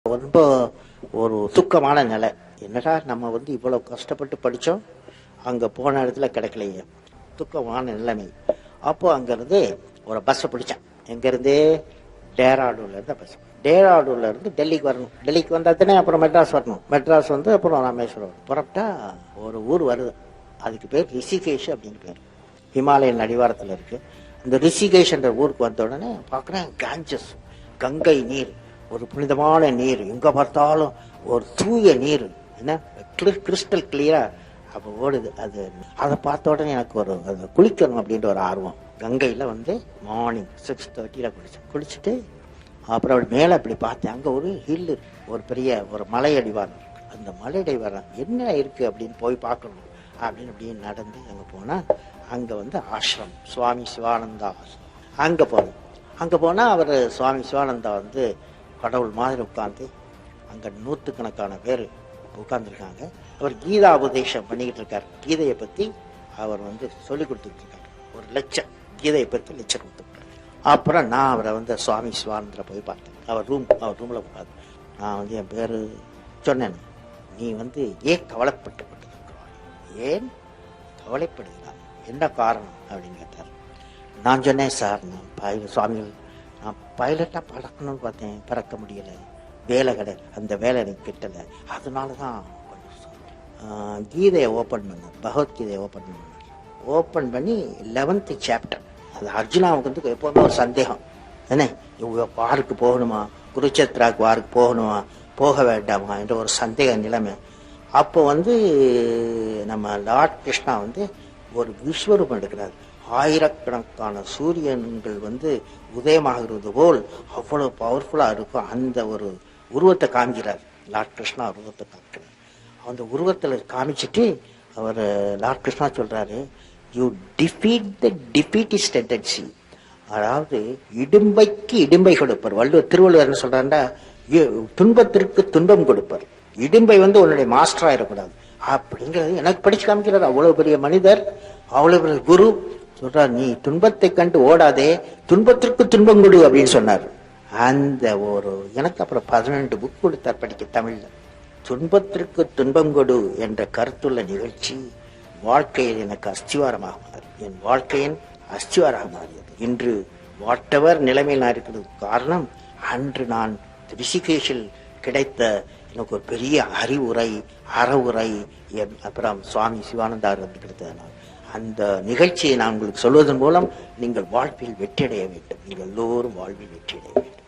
ரொம்ப ஒரு துக்கமான நிலை. என்னடா நம்ம இவ்வளவு கஷ்டப்பட்டு படிச்சோம், அங்க போன இடத்துல கிடைக்கலையே, துக்கமான நிலைமை. அப்போ அங்கிருந்து ஒரு பஸ்ஸை பிடிச்சேன். எங்கிருந்தே டேராடூன்ல இருந்து பஸ். டேராடூன்ல இருந்து டெல்லிக்கு வரணும். டெல்லிக்கு வந்தாத்தனே அப்புறம் மெட்ராஸ் வரணும். மெட்ராஸ் வந்து அப்புறம் ராமேஸ்வரம் புறப்பட்டா ஒரு ஊர் வருது. அதுக்கு பேர் ரிஷிகேஷ் அப்படின்னு பேர். ஹிமாலயன் அடிவாரத்தில் இருக்கு. இந்த ரிஷிகேஷ் என்ற ஊருக்கு வந்த உடனே பார்க்குறேன், காஞ்சஸ், கங்கை நீர், ஒரு புனிதமான நீர், எங்க பார்த்தாலும் ஒரு தூய நீர், என்ன கிறிஸ்டல் கிளியரா அப்போ ஓடுது. அதை பார்த்த உடனே எனக்கு அது குளிக்கணும் அப்படின்ற ஒரு ஆர்வம். கங்கையில மார்னிங் 6:30 குளிச்சுட்டு அப்புறம் மேலே அப்படி பார்த்தேன். அங்கே ஒரு ஹில், ஒரு பெரிய ஒரு மலை அடிவாரம் இருக்கு. அந்த மலை அடிவாரம் என்ன இருக்கு அப்படின்னு போய் பார்க்கணும் அப்படின்னு நடந்து அங்கே போனால் அங்கே ஆசிரம் சுவாமி சிவானந்தா ஆசிரம். அங்கே போனால் அவர் சுவாமி சிவானந்தா கடவுள் மாதிரி உட்காந்து அங்கே நூற்றுக்கணக்கான பேர் உட்கார்ந்துருக்காங்க. அவர் கீதா உபதேசம் பண்ணிக்கிட்டு இருக்கார். கீதையை பற்றி அவர் சொல்லி கொடுத்துட்டு இருக்காரு. ஒரு லெக்சர், கீதையை பற்றி லெக்சர் கொடுத்துருக்காரு. அப்புறம் நான் அவரை சுவாமி சிவானந்தரை போய் பார்த்தேன். அவர் ரூமில் உட்காந்து நான் என் பேர் சொன்னேன். நீ ஏன் கவலைப்பட்டு கொண்டிருக்கிறாய், ஏன் கவலைப்படுகிறாய், என்ன காரணம் அப்படின்னு கேட்டார். நான் சொன்னேன், சார் நான் சுவாமிகள் நான் பைலட்டாக பறக்கணும்னு பார்த்தேன், பறக்க முடியலை, வேலை கிடையாது, அந்த வேலை எனக்கு கிட்டலை, அதனால தான் கீதையை ஓப்பன் பண்ணேன். பகவத்கீதையை ஓப்பன் பண்ணி 11th சாப்டர். அது அர்ஜுனாவுக்கு எப்போதுமே ஒரு சந்தேகம், என்ன வாருக்கு போகணுமா, குருச்சேத்ராவுக்கு வாருக்கு போகணுமா, போக வேண்டாமா என்ற ஒரு சந்தேக நிலைமை. அப்போ நம்ம லார்ட் கிருஷ்ணா ஒரு விஸ்வரூபம் எடுக்கிறார். ஆயிரக்கணக்கான சூரியன்கள் உதயமாகிறது போல் அவ்வளவு பவர்ஃபுல்லா இருக்கும். அந்த ஒரு உருவத்தை காமிக்கிறார். லார்ட் கிருஷ்ணா உருவத்தை காமிக்கிறார். அந்த உருவத்துல காமிச்சிட்டு அவர் லார்ட் கிருஷ்ணா சொல்றாரு, you defeat the defeatist tendency. அதாவது இடும்பைக்கு இடும்பை கொடுப்பார். திருவள்ளுவர் என்ன சொல்றாருன்னா, துன்பத்திற்கு துன்பம் கொடுப்பார். இடும்பை உன்னுடைய மாஸ்டரா இருக்கக்கூடாது அப்படிங்கிறது எனக்கு படிச்சு காமிக்கிறார். அவ்வளவு பெரிய மனிதர், அவ்வளவு பெரிய குரு சொல்றார், நீ துன்பத்தை கண்டு ஓடாதே, துன்பத்திற்கு துன்பம் கொடு அப்படின்னு சொன்னார். அந்த எனக்கு அப்புறம் 12 புக் கொடுத்தார் படிக்க தமிழ்ல. துன்பத்திற்கு துன்பம் கொடு என்ற கருத்துள்ள நிகழ்ச்சி வாழ்க்கையில் எனக்கு அஸ்திவாரமாக மாறியது. என் வாழ்க்கையின் அஸ்திவாரமாக மாறியது. இன்று வாட்டவர் நிலைமையில் நான் இருக்கிறது காரணம், அன்று நான் ரிஷிகேஷில் கிடைத்த எனக்கு ஒரு பெரிய அறிவுரை, அறவுரை, அப்புறம் சுவாமி சிவானந்தார் கிடைத்ததனால் அந்த நிகழ்ச்சியை நான் உங்களுக்கு சொல்வதன் மூலம் நீங்கள் வாழ்வில் வெற்றியடைய வேண்டும். நீங்கள் எல்லோரும் வாழ்வில் வெற்றியடைய வேண்டும்.